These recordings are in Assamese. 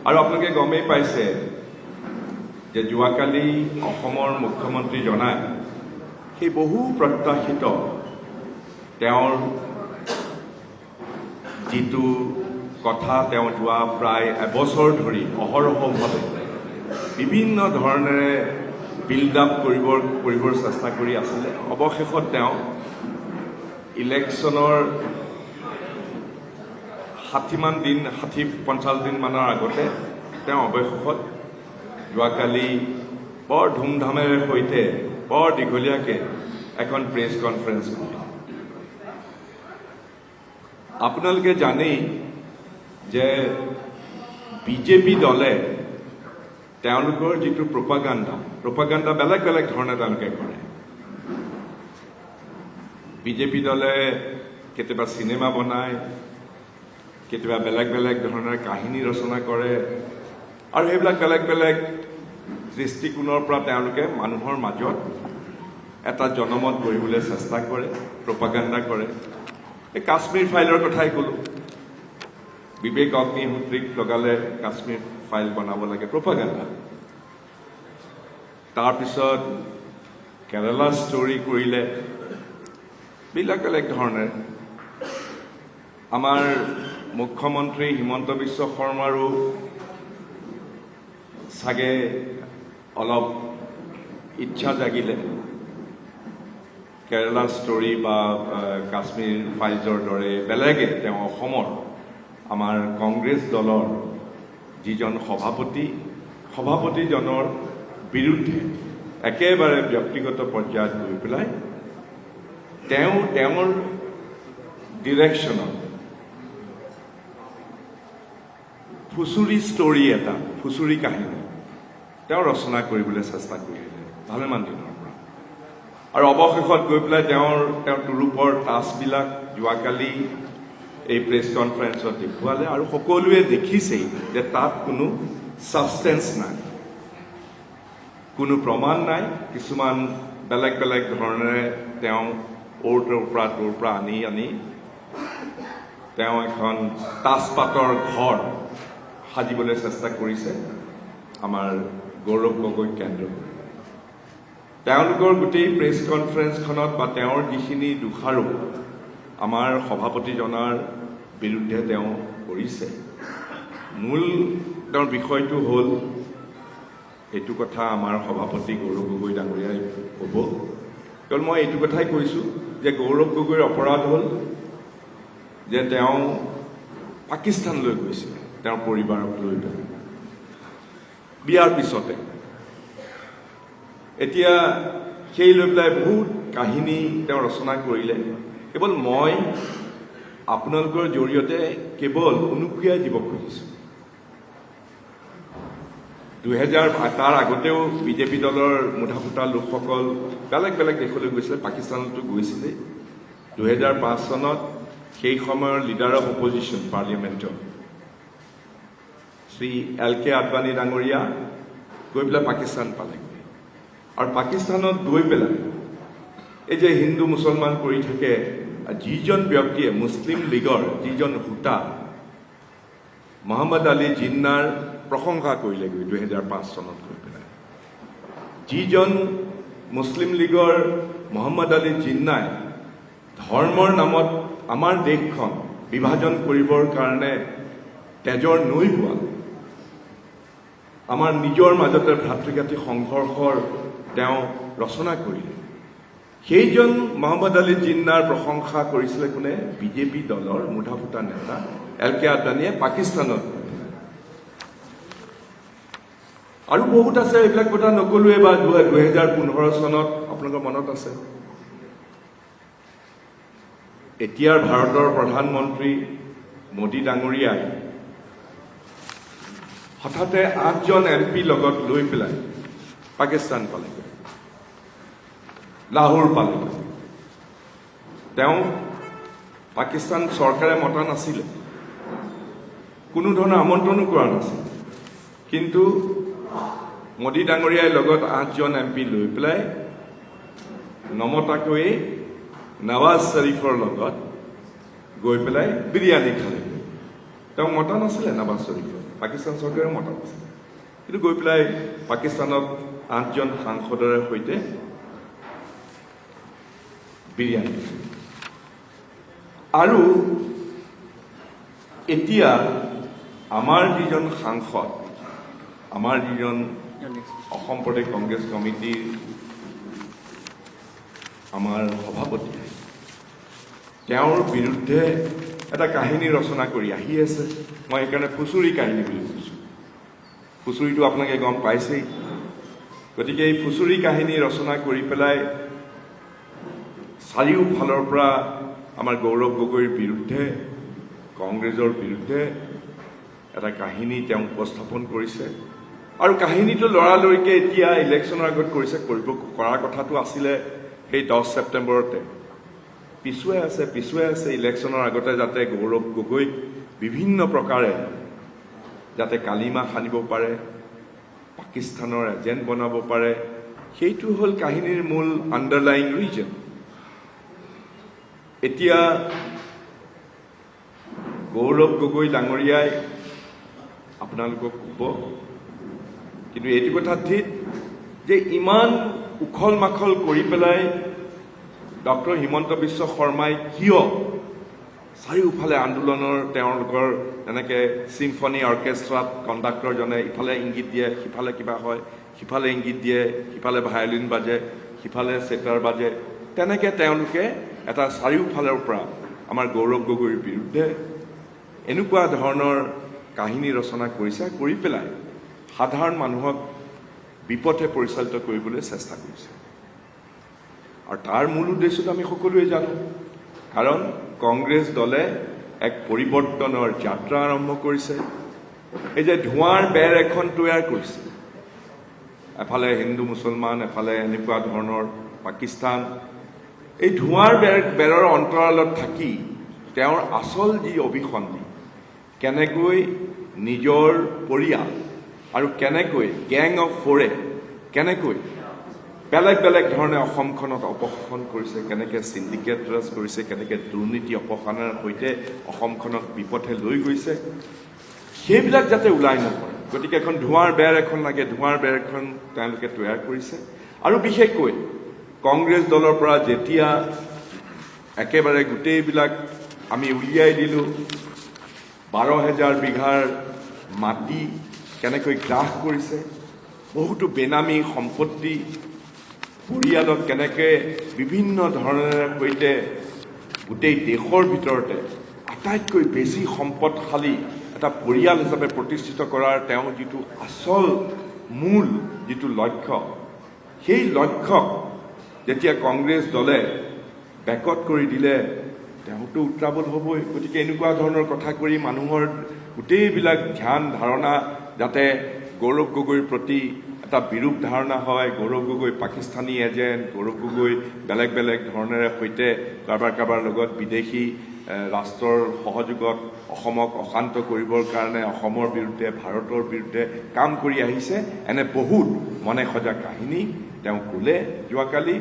আৰু আপোনালোকে গমেই পাইছে যে যোৱাকালি অসমৰ মুখ্যমন্ত্ৰী জনাই সেই বহু প্ৰত্যাশিত তেওঁৰ যিটো কথা তেওঁ যোৱা প্ৰায় এবছৰ ধৰি অহৰহভাৱে বিভিন্ন ধৰণেৰে বিল্ড আপ কৰিবৰ চেষ্টা কৰি আছিলে অৱশেষত তেওঁ ইলেকশ্যনৰ 60-50 দিন মানৰ আগতে তেওঁ অৱশেষত যোৱাকালি বৰ ধুমধামেৰে সৈতে বৰ দীঘলীয়াকৈ এখন প্ৰেছ কনফাৰেন্স কৰিলে। আপোনালোকে জানেই যে বিজেপি দলে তেওঁলোকৰ যিটো প্ৰপাগাণ্ডা বেলেগ বেলেগ ধৰণে তেওঁলোকে কৰে। বিজেপি দলে কেতিয়াবা চিনেমা বনায়, কেতিয়াবা বেলেগ বেলেগ ধৰণৰ কাহিনী ৰচনা কৰে আৰু সেইবিলাক বেলেগ বেলেগ দৃষ্টিকোণৰ পৰা তেওঁলোকে মানুহৰ মাজত এটা জনমত গঢ়িবলৈ চেষ্টা কৰে, প্ৰপাগাণ্ডা কৰে। এই কাশ্মীৰ ফাইলৰ কথাই ক'লো, বিবেক অগ্নিহোত্ৰীক লগালে কাশ্মীৰ ফাইল বনাব লাগে, প্ৰপাগাণ্ডা। তাৰপিছত কেৰালা ষ্টৰী কৰিলে, বেলেগ বেলেগ ধৰণে। আমাৰ মুখ্যমন্ত্ৰী হিমন্ত বিশ্ব শৰ্মাৰো চাগে অলপ ইচ্ছা জাগিলে কেৰালা ষ্টৰী বা কাশ্মীৰ ফাইলছৰ দৰে বেলেগে তেওঁ অসমৰ আমাৰ কংগ্ৰেছ দলৰ যিজন সভাপতিজনৰ বিৰুদ্ধে একেবাৰে ব্যক্তিগত পৰ্যায়ত গৈ পেলাই তেওঁৰ ডিৰেকশ্যনত ফুচুৰি কাহিনী তেওঁ ৰচনা কৰিবলৈ চেষ্টা কৰিলে ভালেমান দিনৰ পৰা। আৰু অৱশেষত গৈ পেলাই তেওঁৰ তুৰূপৰ টাচবিলাক যোৱাকালি এই প্ৰেছ কনফাৰেন্সত দেখুৱালে আৰু সকলোৱে দেখিছেই যে তাত কোনো ছাবষ্টেন্স নাই, কোনো প্ৰমাণ নাই। কিছুমান বেলেগ বেলেগ ধৰণেৰে তেওঁ তোৰ পৰা আনি তেওঁ এখন তাজপাতৰ ঘৰ সাজিবলৈ চেষ্টা কৰিছে আমাৰ গৌৰৱ গগৈ কেন্দ্ৰ। তেওঁলোকৰ গোটেই প্ৰেছ কনফাৰেন্সখনত বা তেওঁৰ যিখিনি দোষাৰোপ আমাৰ সভাপতিজনাৰ বিৰুদ্ধে তেওঁ কৰিছে, মূল তেওঁৰ বিষয়টো হ'ল এইটো কথা আমাৰ সভাপতি গৌৰৱ গগৈ ডাঙৰীয়াই ক'ব। কাৰণ মই এইটো কথাই কৈছোঁ যে গৌৰৱ গগৈৰ অপৰাধ হ'ল যে তেওঁ পাকিস্তানলৈ গৈছিল তেওঁৰ পৰিবাৰক লৈ পেলাই বিয়াৰ পিছতে। এতিয়া সেই লৈ পেলাই বহুত কাহিনী তেওঁ ৰচনা কৰিলে। কেৱল মই আপোনালোকৰ জৰিয়তে কেৱল অনুক্ৰিয়াই দিব খুজিছোঁ, তাৰ আগতেও বিজেপি দলৰ মুঠা লোকসকল বেলেগ বেলেগ দেশলৈ গৈছিলে, পাকিস্তানতো গৈছিলে। 2005 চনত সেই সময়ৰ লিডাৰ অফ অপজিশ্যন পাৰ্লিয়ামেণ্টৰ শ্ৰী LK আদৱানী ডাঙৰীয়া গৈ পেলাই পাকিস্তান পালেগৈ। আৰু পাকিস্তানত গৈ পেলাই এই যে হিন্দু মুছলমান কৰি থাকে, যিজন ব্যক্তিয়ে মুছলিম লীগৰ যিজন হোতা মহম্মদ আলী জিন্নাৰ প্ৰশংসা কৰিলেগৈ 2005 চনত গৈ পেলাই। যিজন মুছলিম লীগৰ মহম্মদ আলী জিন্নাই ধৰ্মৰ নামত আমাৰ দেশখন বিভাজন কৰিবৰ কাৰণে তেজৰ নৈ বোৱা, আমাৰ নিজৰ মাজতে ভাতৃঘাতী সংঘৰ্ষৰ তেওঁ ৰচনা কৰিলে। সেইজন মহম্মদ আলী জিন্নাৰ প্ৰশংসা কৰিছিলে কোনে? বিজেপি দলৰ মুঠা নেতা LK আদৱানীয়ে পাকিস্তানত। আৰু বহুত আছে, এইবিলাক কথা নকলোৱে। বা 2015 চনত আপোনালোকৰ মনত আছে, এতিয়াৰ ভাৰতৰ প্ৰধানমন্ত্ৰী মোদী ডাঙৰীয়াই হঠাতে 8জন MP লগত লৈ পেলাই পাকিস্তান পালেগৈ, লাহোৰ পালেগৈ। তেওঁ পাকিস্তান চৰকাৰে মতা নাছিলে, কোনো ধৰণৰ আমন্ত্ৰণো কৰা নাছিল, কিন্তু মোদী ডাঙৰীয়াই লগত 8জন MP লৈ পেলাই নমতাকৈয়ে নৱাজ শ্বৰীফৰ লগত গৈ পেলাই বিৰিয়ানী খালে। তেওঁ মতা নাছিলে নৱাজ শ্বৰীফৰ। পাকিস্তান চৰকাৰে মতা নাছিল কিন্তু গৈ পেলাই পাকিস্তানত 8জন সাংসদৰে সৈতে বিৰিয়ানী আৰু এতিয়া আমাৰ যিজন সাংসদ আমাৰ যিজন অসম প্ৰদেশ কংগ্ৰেছ কমিটিৰ আমাৰ সভাপতি তেওঁৰ বিৰুদ্ধে এটা কাহিনী ৰচনা কৰি আহি আছে মই সেইকাৰণে ফুচুৰি কাহিনী বুলি কৈছোঁ ফুচুৰিটো আপোনালোকে গম পাইছেই গতিকে এই ফুচুৰি কাহিনী ৰচনা কৰি পেলাই চাৰিওফালৰ পৰা আমাৰ গৌৰৱ গগৈৰ বিৰুদ্ধে কংগ্ৰেছৰ বিৰুদ্ধে এটা কাহিনী তেওঁ উপস্থাপন কৰিছে আৰু কাহিনীটো লৰালৰিকে এতিয়া ইলেকশ্যনৰ আগত কৰিছে কৰাৰ কথাটো আছিলে সেই 10 ছেপ্টেম্বৰতে পিছুৱাই আছে ইলেকশ্যনৰ আগতে যাতে গৌৰৱ গগৈক বিভিন্ন প্ৰকাৰে যাতে কালিমা সানিব পাৰে পাকিস্তানৰ এজেণ্ট বনাব পাৰে সেইটো হ'ল কাহিনীৰ মূল আণ্ডাৰলাইং ৰিজন এতিয়া গৌৰৱ গগৈ ডাঙৰীয়াই আপোনালোকক ক'ব কিন্তু এইটো কথা ঠিক যে ইমান উখল মাখল কৰি পেলাই ডক্টৰ হিমন্ত বিশ্ব শৰ্মাই কিয় চাৰিওফালে আন্দোলনৰ তেওঁলোকৰ এনেকৈ চিম্ফনী অৰ্কেষ্ট্ৰাত কণ্ডাক্টৰজনে ইফালে ইংগিত দিয়ে সিফালে কিবা হয় সিফালে ইংগিত দিয়ে সিফালে ভায়লিন বাজে সিফালে চেটাৰ বাজে তেনেকৈ তেওঁলোকে এটা চাৰিওফালৰ পৰা আমাৰ গৌৰৱ গগৈৰ বিৰুদ্ধে এনেকুৱা ধৰণৰ কাহিনী ৰচনা কৰিছে কৰি পেলাই সাধাৰণ মানুহক বিপথে পৰিচালিত কৰিবলৈ চেষ্টা কৰিছে আৰু তাৰ মূল উদ্দেশ্যটো আমি সকলোৱে জানো কাৰণ কংগ্ৰেছ দলে এক পৰিৱৰ্তনৰ যাত্ৰা আৰম্ভ কৰিছে এই যে ধোঁৱাৰ বেৰ এখন তৈয়াৰ কৰিছে এফালে হিন্দু মুছলমান এফালে এনেকুৱা ধৰণৰ পাকিস্তান এই ধোঁৱাৰ বেৰৰ অন্তৰালত থাকি তেওঁৰ আচল যি অভিসন্ধি কেনেকৈ নিজৰ পৰিয়াল আৰু কেনেকৈ গেং অফ ফ'ৰে কেনেকৈ বেলেগ বেলেগ ধৰণে অসমখনত অপশাসন কৰিছে কেনেকৈ চিণ্ডিকেট ৰাজ কৰিছে কেনেকৈ দুৰ্নীতি অপসাৰণৰ সৈতে অসমখনক বিপথে লৈ গৈছে সেইবিলাক যাতে ওলাই নপৰে গতিকে এখন ধোঁৱাৰ বেৰ এখন লাগে ধোঁৱাৰ বেৰ এখন তেওঁলোকে তৈয়াৰ কৰিছে আৰু বিশেষকৈ কংগ্ৰেছ দলৰ পৰা যেতিয়া একেবাৰে গোটেইবিলাক আমি উলিয়াই দিলোঁ 12,000 বিঘাৰ মাটি কেনেকৈ গ্ৰাস কৰিছে বহুতো বেনামী সম্পত্তি পৰিয়ালত কেনেকৈ বিভিন্ন ধৰণেৰে সৈতে গোটেই দেশৰ ভিতৰতে আটাইতকৈ বেছি সম্পদশালী এটা পৰিয়াল হিচাপে প্ৰতিষ্ঠিত কৰাৰ তেওঁ যিটো আচল মূল যিটো লক্ষ্য সেই লক্ষ্যক যেতিয়া কংগ্ৰেছ দলে বেকত কৰি দিলে তেওঁতো উত্ৰাৱল হ'বই গতিকে এনেকুৱা ধৰণৰ কথা কৰি মানুহৰ গোটেইবিলাক ধ্যান ধাৰণা যাতে গৌৰৱ গগৈৰ প্ৰতি এটা বিৰূপ ধাৰণা হয় গৌৰৱ গগৈ পাকিস্তানী এজেণ্ট গৌৰৱ গগৈ বেলেগ বেলেগ ধৰণেৰে সৈতে কাৰোবাৰ লগত বিদেশী ৰাষ্ট্ৰৰ সহযোগত অসমক অশান্ত কৰিবৰ কাৰণে অসমৰ বিৰুদ্ধে ভাৰতৰ বিৰুদ্ধে কাম কৰি আহিছে এনে বহুত মনে সজা কাহিনী তেওঁ ক'লে যোৱাকালি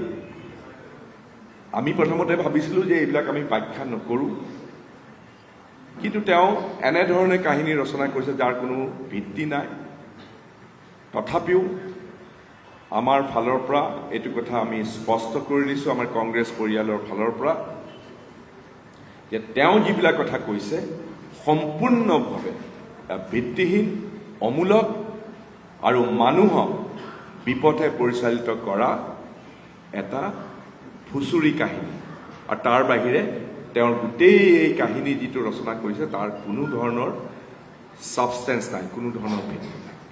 আমি প্ৰথমতে ভাবিছিলোঁ যে এইবিলাক আমি ব্যাখ্যা নকৰোঁ কিন্তু তেওঁ এনেধৰণে কাহিনী ৰচনা কৰিছে যাৰ কোনো ভিত্তি নাই তথাপিও আমাৰ ফালৰ পৰা এইটো কথা আমি স্পষ্ট কৰি দিছোঁ আমাৰ কংগ্ৰেছ পৰিয়ালৰ ফালৰ পৰা যে তেওঁ যিবিলাক কথা কৈছে সম্পূৰ্ণভাৱে ভিত্তিহীন অমূলক আৰু মানুহক বিপথে পৰিচালিত কৰা এটা ফুচুৰি কাহিনী আৰু তাৰ বাহিৰে তেওঁৰ গোটেই এই কাহিনী যিটো ৰচনা কৰিছে তাৰ কোনো ধৰণৰ ছাবষ্টেঞ্চ নাই কোনো ধৰণৰ ভিত্তি নাই